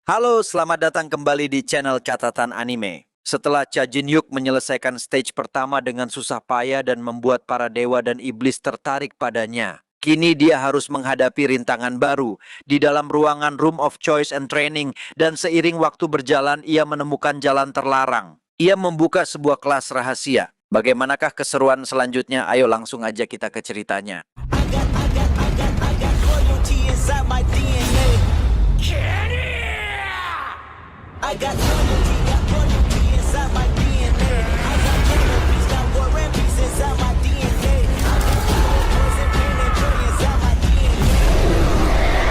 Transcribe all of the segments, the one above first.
Halo, selamat datang kembali di channel Catatan Anime. Setelah Cha Jin-hyuk menyelesaikan stage pertama dengan susah payah dan membuat para dewa dan iblis tertarik padanya, kini dia harus menghadapi rintangan baru di dalam ruangan Room of Choice and Training, dan seiring waktu berjalan ia menemukan jalan terlarang. Ia membuka sebuah kelas rahasia. Bagaimanakah keseruan selanjutnya? Ayo langsung aja kita ke ceritanya. I got loyalty inside my DNA. I got loyalty inside my DNA. I got cannabis, got war and peace inside my DNA. I got poison, pain, and joy inside my DNA.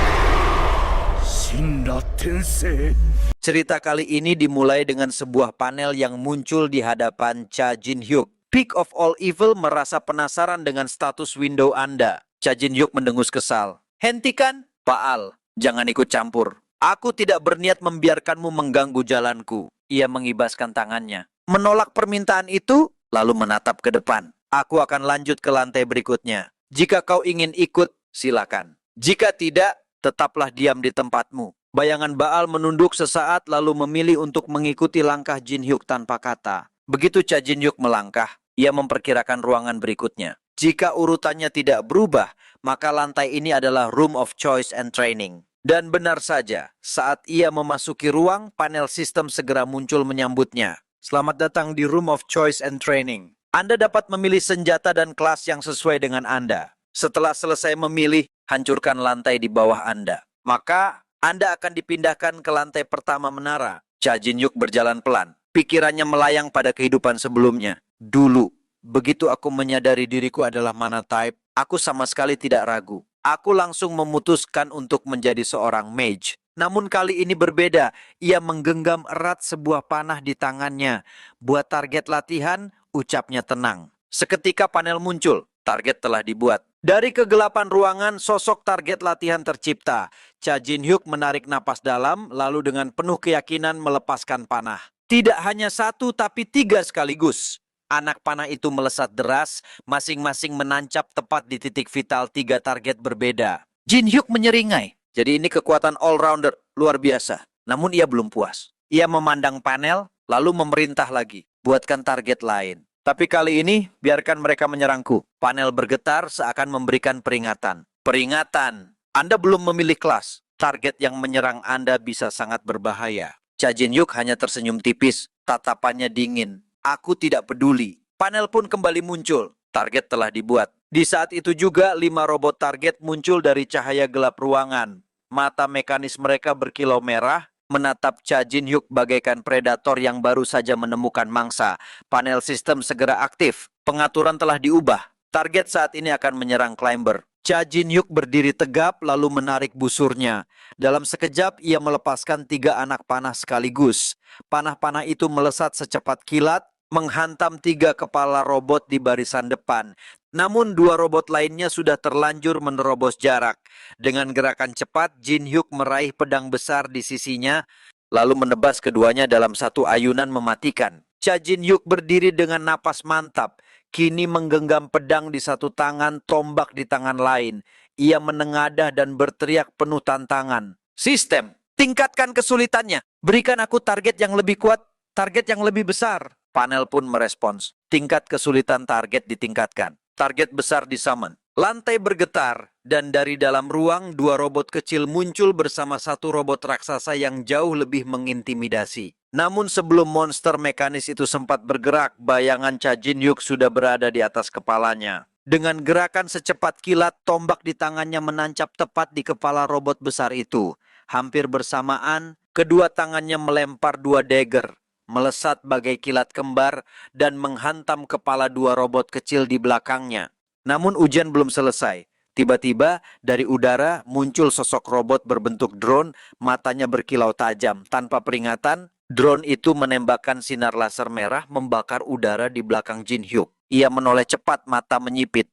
Shinra Tensei. Cerita kali ini dimulai dengan sebuah panel yang muncul di hadapan Cha Jin-hyuk. Peak of all evil merasa penasaran dengan status window Anda. Cha Jin-hyuk mendengus kesal. Hentikan, Pak Al. Jangan ikut campur. Aku tidak berniat membiarkanmu mengganggu jalanku. Ia mengibaskan tangannya. Menolak permintaan itu, lalu menatap ke depan. Aku akan lanjut ke lantai berikutnya. Jika kau ingin ikut, silakan. Jika tidak, tetaplah diam di tempatmu. Bayangan Baal menunduk sesaat lalu memilih untuk mengikuti langkah Jin-hyuk tanpa kata. Begitu Cha Jin-hyuk melangkah, ia memperkirakan ruangan berikutnya. Jika urutannya tidak berubah, maka lantai ini adalah Room of Choice and Training. Dan benar saja, saat ia memasuki ruang, panel sistem segera muncul menyambutnya. Selamat datang di Room of Choice and Training. Anda dapat memilih senjata dan kelas yang sesuai dengan Anda. Setelah selesai memilih, hancurkan lantai di bawah Anda. Maka Anda akan dipindahkan ke lantai pertama menara. Cha Jin-hyuk berjalan pelan. Pikirannya melayang pada kehidupan sebelumnya. Dulu, begitu aku menyadari diriku adalah mana type, aku sama sekali tidak ragu. Aku langsung memutuskan untuk menjadi seorang mage. Namun kali ini berbeda. Ia menggenggam erat sebuah panah di tangannya. Buat target latihan, ucapnya tenang. Seketika panel muncul. Target telah dibuat. Dari kegelapan ruangan, sosok target latihan tercipta. Cha Jin-hyuk menarik napas dalam, lalu dengan penuh keyakinan melepaskan panah. Tidak hanya satu, tapi 3 sekaligus. Anak panah itu melesat deras, masing-masing menancap tepat di titik vital 3 target berbeda. Jin-hyuk menyeringai. Jadi ini kekuatan all-rounder, luar biasa. Namun ia belum puas. Ia memandang panel, lalu memerintah lagi. Buatkan target lain. Tapi kali ini, biarkan mereka menyerangku. Panel bergetar seakan memberikan peringatan. Peringatan, Anda belum memilih kelas. Target yang menyerang Anda bisa sangat berbahaya. Cha Jin-hyuk hanya tersenyum tipis, tatapannya dingin. Aku tidak peduli. Panel pun kembali muncul. Target telah dibuat. Di saat itu juga 5 robot target muncul dari cahaya gelap ruangan. Mata mekanis mereka berkilau merah, menatap Cha Jin-hyuk bagaikan predator yang baru saja menemukan mangsa. Panel sistem segera aktif. Pengaturan telah diubah. Target saat ini akan menyerang climber. Cha Jin-hyuk berdiri tegap lalu menarik busurnya. Dalam sekejap ia melepaskan 3 anak panah sekaligus. Panah-panah itu melesat secepat kilat, menghantam 3 kepala robot di barisan depan. Namun 2 robot lainnya sudah terlanjur menerobos jarak. Dengan gerakan cepat, Jin-hyuk meraih pedang besar di sisinya, lalu menebas keduanya dalam satu ayunan mematikan. Cha Jin-hyuk berdiri dengan napas mantap, kini menggenggam pedang di satu tangan, tombak di tangan lain. Ia menengadah dan berteriak penuh tantangan. Sistem, tingkatkan kesulitannya. Berikan aku target yang lebih kuat, target yang lebih besar. Panel pun merespons. Tingkat kesulitan target ditingkatkan. Target besar disummon. Lantai bergetar, dan dari dalam ruang 2 robot kecil muncul bersama 1 robot raksasa yang jauh lebih mengintimidasi. Namun sebelum monster mekanis itu sempat bergerak, bayangan Cha Jin-hyuk sudah berada di atas kepalanya. Dengan gerakan secepat kilat, tombak di tangannya menancap tepat di kepala robot besar itu. Hampir bersamaan, kedua tangannya melempar 2 dagger, melesat bagai kilat kembar dan menghantam kepala 2 robot kecil di belakangnya. Namun ujian belum selesai. Tiba-tiba dari udara muncul sosok robot berbentuk drone, matanya berkilau tajam. Tanpa peringatan, drone itu menembakkan sinar laser merah membakar udara di belakang Jin-hyuk. Ia menoleh cepat, mata menyipit.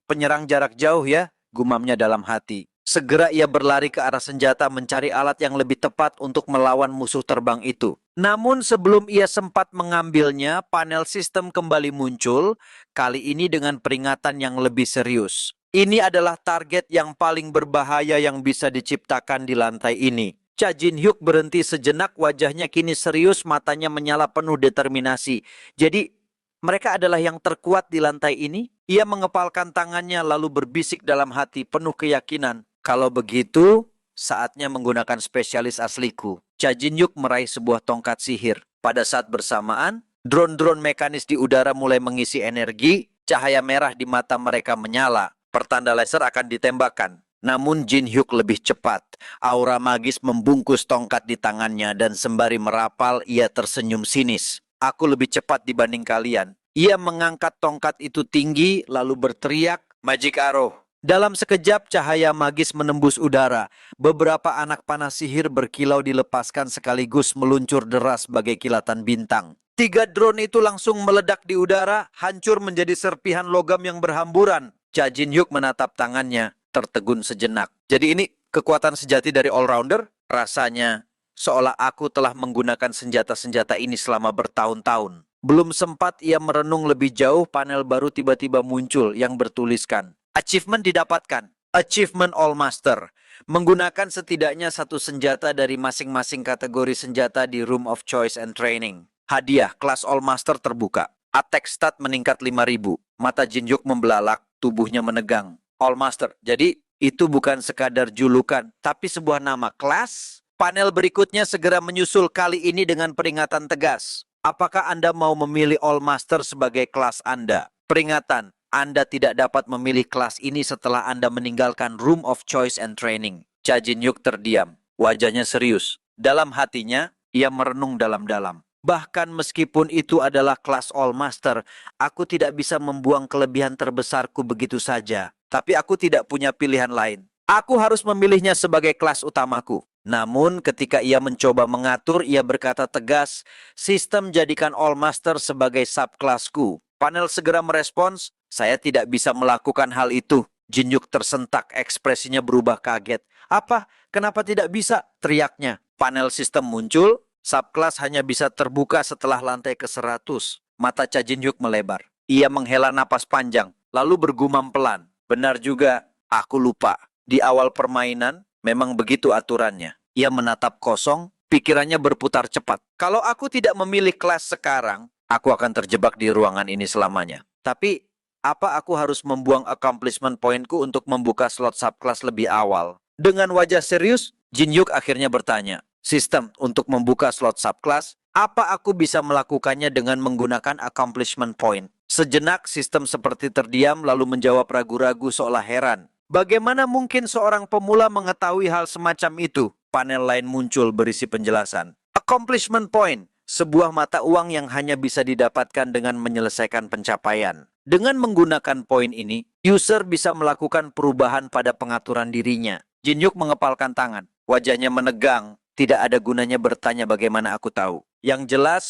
Penyerang jarak jauh ya, gumamnya dalam hati. Segera ia berlari ke arah senjata mencari alat yang lebih tepat untuk melawan musuh terbang itu. Namun sebelum ia sempat mengambilnya, panel sistem kembali muncul, kali ini dengan peringatan yang lebih serius. Ini adalah target yang paling berbahaya yang bisa diciptakan di lantai ini. Cha Jin Hyuk berhenti sejenak, wajahnya kini serius, matanya menyala penuh determinasi. Jadi, mereka adalah yang terkuat di lantai ini? Ia mengepalkan tangannya lalu berbisik dalam hati penuh keyakinan. Kalau begitu, saatnya menggunakan spesialis asliku. Cha Jin Hyuk meraih sebuah tongkat sihir. Pada saat bersamaan, drone-drone mekanis di udara mulai mengisi energi, cahaya merah di mata mereka menyala. Pertanda laser akan ditembakkan. Namun Jin Hyuk lebih cepat. Aura magis membungkus tongkat di tangannya dan sembari merapal ia tersenyum sinis. Aku lebih cepat dibanding kalian. Ia mengangkat tongkat itu tinggi lalu berteriak, Magic Arrow. Dalam sekejap cahaya magis menembus udara. Beberapa anak panah sihir berkilau dilepaskan sekaligus meluncur deras bagai kilatan bintang. 3 drone itu langsung meledak di udara, hancur menjadi serpihan logam yang berhamburan. Cha Jin Hyuk menatap tangannya, tertegun sejenak. Jadi ini kekuatan sejati dari all-rounder? Rasanya seolah aku telah menggunakan senjata-senjata ini selama bertahun-tahun. Belum sempat ia merenung lebih jauh, panel baru tiba-tiba muncul yang bertuliskan. Achievement didapatkan. Achievement All Master. Menggunakan setidaknya satu senjata dari masing-masing kategori senjata di Room of Choice and Training. Hadiah kelas All Master terbuka. Attack stat meningkat 5.000. Mata Jin Hyuk membelalak, tubuhnya menegang. All Master. Jadi itu bukan sekadar julukan, tapi sebuah nama kelas. Panel berikutnya segera menyusul, kali ini dengan peringatan tegas. Apakah Anda mau memilih All Master sebagai kelas Anda? Peringatan, Anda tidak dapat memilih kelas ini setelah Anda meninggalkan Room of Choice and Training. Cha Jin Hyuk terdiam, wajahnya serius. Dalam hatinya, ia merenung dalam-dalam. Bahkan meskipun itu adalah kelas All Master, aku tidak bisa membuang kelebihan terbesarku begitu saja. Tapi aku tidak punya pilihan lain. Aku harus memilihnya sebagai kelas utamaku. Namun ketika ia mencoba mengatur, ia berkata tegas, sistem jadikan All Master sebagai subkelasku. Panel segera merespons, saya tidak bisa melakukan hal itu. Jin Hyuk tersentak, ekspresinya berubah kaget. Apa? Kenapa tidak bisa? Teriaknya. Panel sistem muncul, subkelas hanya bisa terbuka setelah lantai ke-100. Mata Cha Jin Hyuk melebar. Ia menghela napas panjang, lalu bergumam pelan. Benar juga, aku lupa. Di awal permainan, memang begitu aturannya. Ia menatap kosong, pikirannya berputar cepat. Kalau aku tidak memilih kelas sekarang, aku akan terjebak di ruangan ini selamanya. Tapi, apa aku harus membuang accomplishment pointku untuk membuka slot subkelas lebih awal? Dengan wajah serius, Jin Hyuk akhirnya bertanya, sistem untuk membuka slot subkelas, apa aku bisa melakukannya dengan menggunakan accomplishment point? Sejenak sistem seperti terdiam lalu menjawab ragu-ragu seolah heran. Bagaimana mungkin seorang pemula mengetahui hal semacam itu? Panel lain muncul berisi penjelasan. Accomplishment point, sebuah mata uang yang hanya bisa didapatkan dengan menyelesaikan pencapaian. Dengan menggunakan poin ini, user bisa melakukan perubahan pada pengaturan dirinya. Jin Hyuk mengepalkan tangan, wajahnya menegang. Tidak ada gunanya bertanya bagaimana aku tahu. Yang jelas,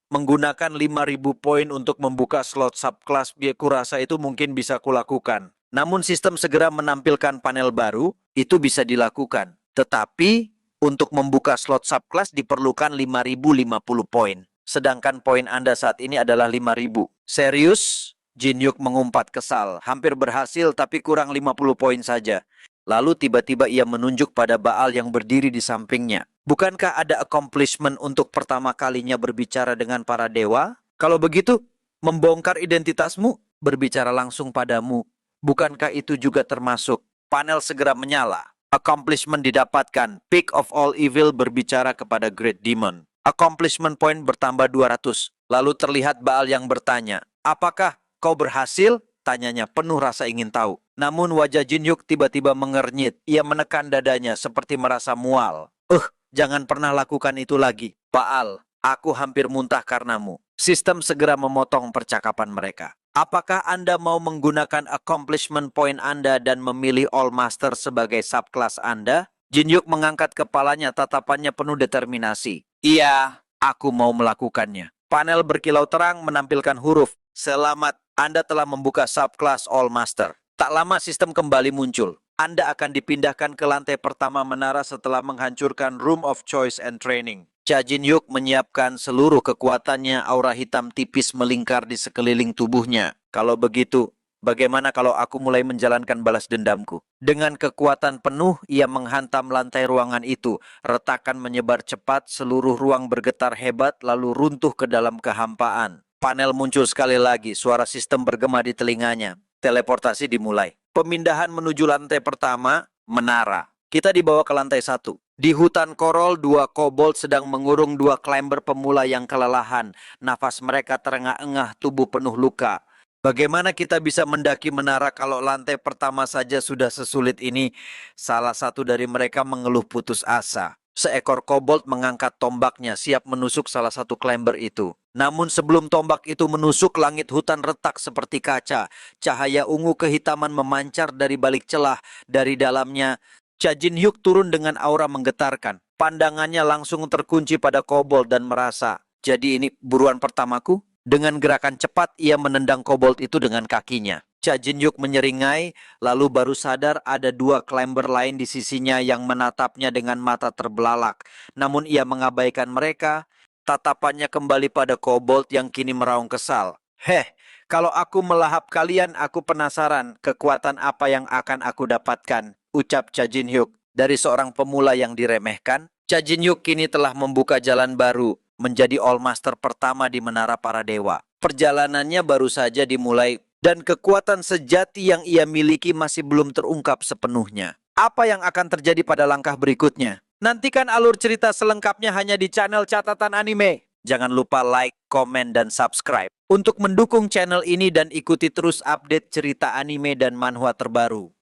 menggunakan 5.000 poin untuk membuka slot subkelas, kurasa itu mungkin bisa kulakukan. Namun sistem segera menampilkan panel baru, itu bisa dilakukan. Tetapi, untuk membuka slot subkelas diperlukan 5.050 poin. Sedangkan poin Anda saat ini adalah 5.000. Serius? Jin Hyuk mengumpat kesal. Hampir berhasil tapi kurang 50 poin saja. Lalu tiba-tiba ia menunjuk pada Baal yang berdiri di sampingnya. Bukankah ada accomplishment untuk pertama kalinya berbicara dengan para dewa? Kalau begitu, membongkar identitasmu, berbicara langsung padamu. Bukankah itu juga termasuk? Panel segera menyala. Accomplishment didapatkan. Peak of all evil berbicara kepada Great Demon. Accomplishment point bertambah 200. Lalu terlihat Baal yang bertanya, apakah kau berhasil? Tanyanya penuh rasa ingin tahu. Namun wajah Jin Hyuk tiba-tiba mengernyit. Ia menekan dadanya seperti merasa mual. Jangan pernah lakukan itu lagi. Baal, aku hampir muntah karenamu. Sistem segera memotong percakapan mereka. Apakah Anda mau menggunakan accomplishment point Anda dan memilih All Master sebagai subkelas Anda? Jin Hyuk mengangkat kepalanya, tatapannya penuh determinasi. Iya, aku mau melakukannya. Panel berkilau terang menampilkan huruf. Selamat, Anda telah membuka subkelas All Master. Tak lama sistem kembali muncul. Anda akan dipindahkan ke lantai pertama menara setelah menghancurkan Room of Choice and Training. Cha Jin Hyuk menyiapkan seluruh kekuatannya, aura hitam tipis melingkar di sekeliling tubuhnya. Kalau begitu, Bagaimana kalau aku mulai menjalankan balas dendamku? Dengan kekuatan penuh, ia menghantam lantai ruangan itu. Retakan menyebar cepat, seluruh ruang bergetar hebat, lalu runtuh ke dalam kehampaan. Panel muncul sekali lagi, suara sistem bergema di telinganya. Teleportasi dimulai. Pemindahan menuju lantai pertama, menara. Kita dibawa ke lantai 1. Di hutan korol, 2 kobold sedang mengurung 2 climber pemula yang kelelahan. Nafas mereka terengah-engah, tubuh penuh luka. Bagaimana kita bisa mendaki menara kalau lantai pertama saja sudah sesulit ini? Salah satu dari mereka mengeluh putus asa. Seekor kobold mengangkat tombaknya, siap menusuk salah satu climber itu. Namun sebelum tombak itu menusuk, langit hutan retak seperti kaca. Cahaya ungu kehitaman memancar dari balik celah. Dari dalamnya, Cha Jin Hyuk turun dengan aura menggetarkan. Pandangannya langsung terkunci pada kobold dan merasa, jadi ini buruan pertamaku? Dengan gerakan cepat, ia menendang kobold itu dengan kakinya. Cha Jin Hyuk menyeringai, lalu baru sadar ada 2 climber lain di sisinya yang menatapnya dengan mata terbelalak. Namun ia mengabaikan mereka, tatapannya kembali pada kobold yang kini meraung kesal. Kalau aku melahap kalian, aku penasaran kekuatan apa yang akan aku dapatkan, ucap Cha Jin Hyuk. Dari seorang pemula yang diremehkan, Cha Jin Hyuk kini telah membuka jalan baru, menjadi All Master pertama di Menara Para Dewa. Perjalanannya baru saja dimulai, dan kekuatan sejati yang ia miliki masih belum terungkap sepenuhnya. Apa yang akan terjadi pada langkah berikutnya? Nantikan alur cerita selengkapnya hanya di channel Catatan Anime. Jangan lupa like, komen, dan subscribe untuk mendukung channel ini dan ikuti terus update cerita anime dan manhwa terbaru.